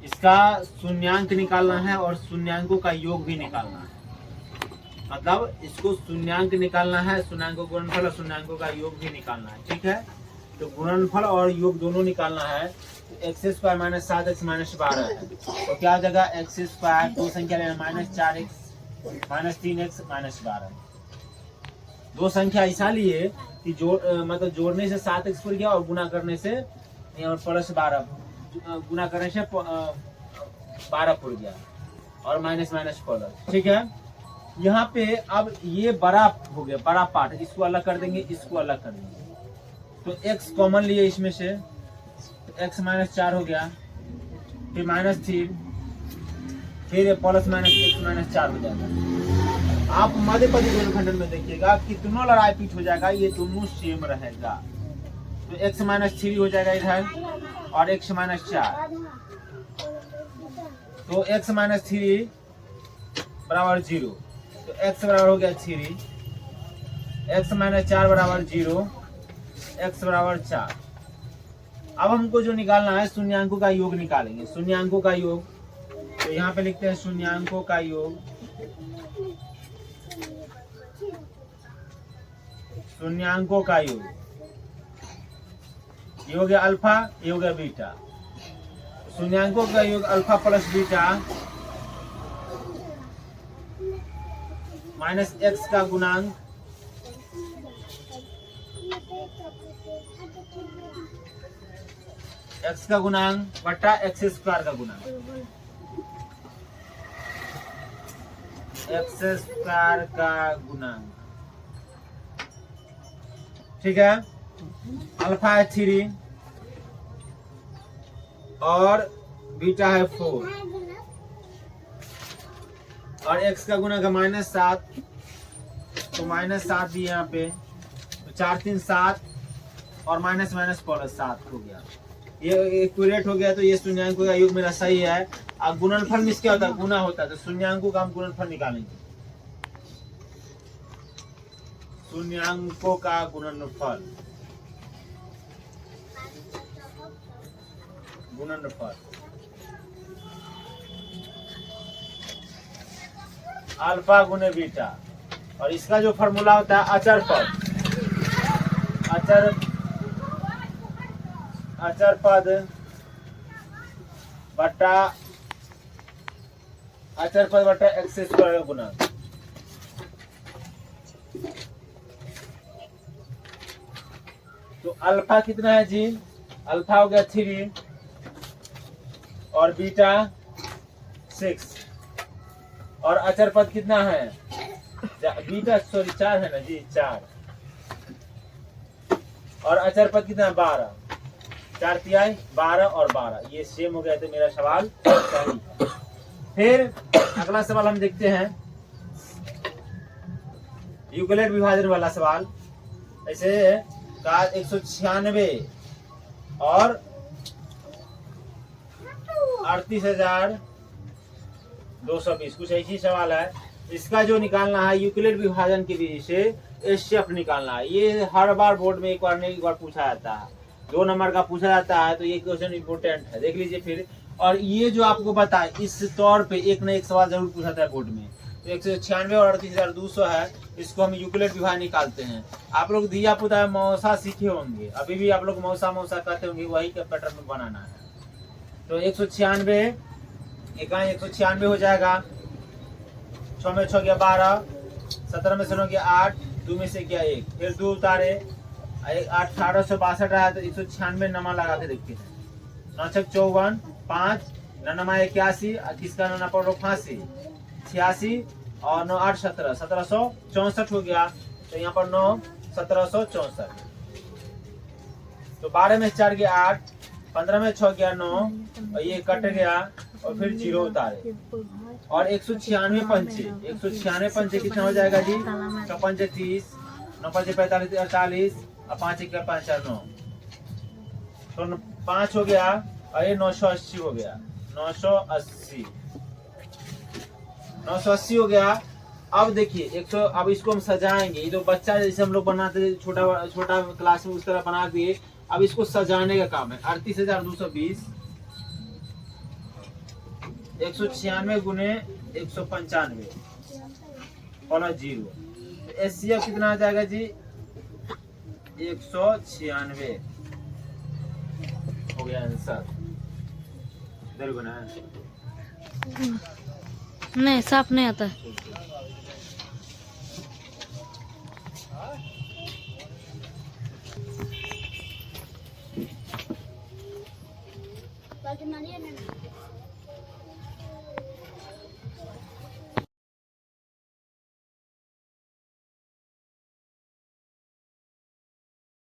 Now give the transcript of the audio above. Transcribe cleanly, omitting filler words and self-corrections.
इसका शून्यांक निकालना है और शून्यांकों का योग भी निकालना है। मतलब इसको शून्यांक निकालना है, शून्यांकों का गुणनफल और शून्यांकों का योग भी निकालना है। ठीक है, तो गुणनफल और योग दोनों निकालना है। X square minus 7x minus 12 है, तो क्या हो जाएगा एक्स स्क्वायर दो संख्या लेना minus 4x minus 3x minus 12। दो संख्या ऐसा लिए कि मतलब जोड़ने से 7x पड़ गया और गुना करने से प्लस 12, गुना करने से 12 पड़ गया और माइनस माइनस प्लस। ठीक है, यहाँ पे अब ये बड़ा हो गया, बड़ा पार्ट, इसको अलग कर देंगे, इसको अलग कर देंगे। तो x कॉमन लिए इसमें से, तो x माइनस 4 हो गया, फिर माइनस 3, फिर प्लस माइनस x माइनस 4 हो जाएगा। आप मध्यपदी गुणनखंडन में देखिएगा कितनों लड़ाई पीट हो जाएगा, ये दोनों सेम रहेगा। तो x माइनस 3 हो जाएगा इधर और x माइनस 4, तो x माइनस 3 बराबर 0, तो x बराबर हो गया 3, x माइनस 4 बराबर 0, x बराबर 4। अब हमको जो निकालना है शून्यांकों का योग निकालेंगे। शून्यांकों का योग, तो यहाँ पे लिखते हैं शून्यांकों का योग, शून्यांकों का योग, ये हो गया अल्फा, ये हो गया बीटा। शून्यांकों का योग alpha plus beta minus x का गुणांक एक्स का गुणांक बटा एक्स स्क्वायर का गुणांक, एक्स स्क्वायर का गुणांक। ठीक है, अल्फा है 3 और बीटा है 4 और एक्स का गुणांक है माइनस 7, तो माइनस 7 भी यहाँ पे, तो 4 3 7 और माइनस माइनस प्लस 7 हो गया। ये एक्यूरेट हो गया, तो ये शून्यांकों का योग मेरा सही है। अब गुणनफल में क्या होता है, गुना होता है, तो शून्यांकों का हम गुणनफल निकालेंगे। शून्यांकों का गुणनफल, गुणनफल अल्फा गुने बीटा, और इसका जो फॉर्मूला होता है अचर पद, अचर पद बटा एक्स स्क्वायर का गुणांक। तो अल्फा कितना है जी, अल्फा हो गया 3 और बीटा 6 और अचर पद कितना है, बीटा 4 है ना जी, 4 और अचर पद कितना है 12, 4 तिहाई 12 और 12, ये सेम हो गया, तो मेरा सवाल सही है। फिर अगला सवाल हम देखते हैं, यूक्लिड विभाजन वाला सवाल। ऐसे का 196 और 38,220, कुछ ऐसी सवाल है। इसका जो निकालना है यूक्लिड विभाजन के विधि से एचसीएफ निकालना है। ये हर बार बोर्ड में एक बार नहीं एक बार पूछा जाता है, 2 नंबर का पूछा जाता है, तो ये क्वेश्चन इंपोर्टेंट है, देख लीजिए फिर। और ये जो आपको बताए इस तौर पे एक न एक सवाल जरूर पूछा था बोर्ड में। तो 196 और 38,200 है, इसको हम यूक्लिड विभाजन निकालते हैं। आप लोग दिया पुता मौसा सीखे होंगे, अभी भी आप लोग मौसा कहते होंगे, वही के पैटर्न में बनाना है। तो 196 196 हो जाएगा, 6 में 6 गया 12, 17 में 9 गया 8, 2 में से गया 1, फिर 2 उतारे 1862 आया, तो 196 नमा लगा के देखते हैं। 9 6 54, 5 9 81, किसका 9 पर 85, 86 और 9 8 17, 1764 हो गया। तो यहाँ पर 9 1764, तो 12 में 4 गया 8, 15 में 6 गया 9 और ये कट गया और फिर 0 उतारे और 196 पंचे, 196 पंचे कितना हो जाएगा जी, 6 पंचे 30, 9 पंचे 45 48 और 5 1 5 4 9, तो 5 हो गया और ये 980 हो गया, 980 हो गया। अब देखिए 100, अब इसको हम सजाएंगे, ये जो बच्चा जैसे हम लोग बनाते छोटा छोटा क्लास में उस तरह बना दिए। अब इसको सजाने का काम है। 38,220 196 गुने 195 प्लस 0। एचसीएफ कितना आ जाएगा जी? 196 हो गया आंसर। इधर बना नहीं, साफ नहीं आता है।